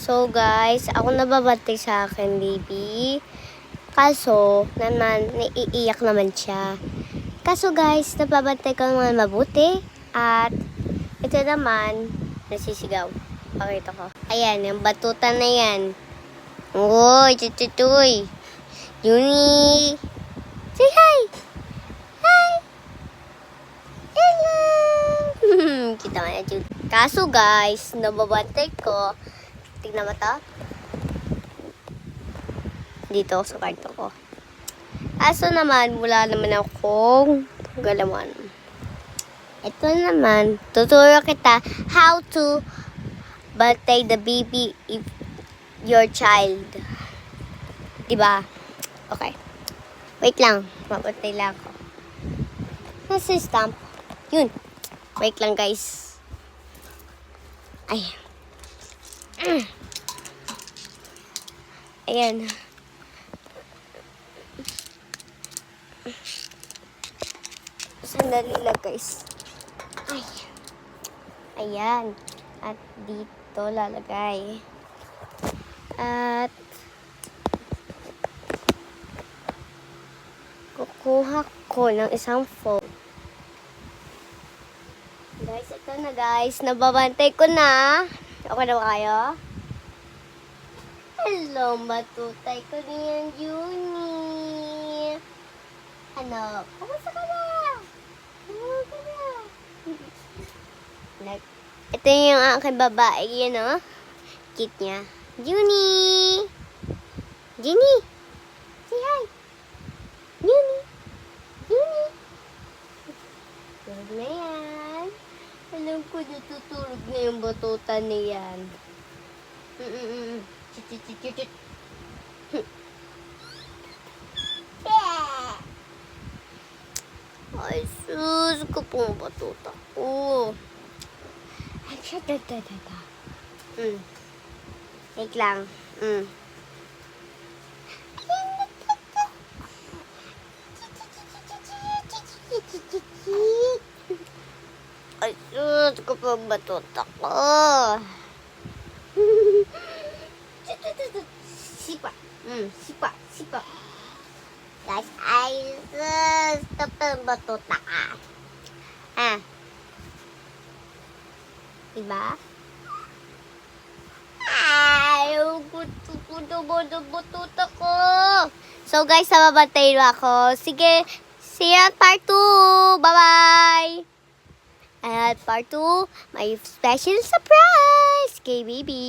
So guys, ako nababantay sa akin, baby. Kaso, naman, naiiyak naman siya. Kaso guys, nababantay ko naman mabuti. At, ito naman, nasisigaw. Pakita ko. Ayan, yung batutan na yan. Uy, tututoy. Yuni. Say hi. Hi. Hello. Kita mo na, Jude. Kaso guys, nababantay ko. Tignan mo to. Dito sa kwarto ko. Kaso naman, wala naman akong galawan. Ito naman, tuturo kita how to bantay the baby if your child. Diba? Okay. Wait lang. Mabantay lang ako. Nasa stamp. Yun. Wait lang guys. Ay. Ayan. Sandali lang guys. Ay. Ayan. At dito lalagay. At kukuha ko ng isang phone. Guys, ito na guys. Nababantay ko na. Okay na ba kayo? Hello, matutay ko niyan, Juni. Ano? Kamusta ka na? Kamusta ka na? Ito yung aking babae. Yan o. Cute niya. Juni! Juni! Say hi! Juni! Juni! Tulog na yan. Alam ko natutulog na yung batutan niyan. Chit. Ay, sus ko pong batuta ko. Ay, wait lang. Ay, sus ko pong batuta ko. Sipa. Guys, ay, sus, tapos batuta ka. Diba? Ay, batuta ko. So, guys, nababantay ako. Sige, see you at part 2. Bye-bye. At part 2, may special surprise kay baby.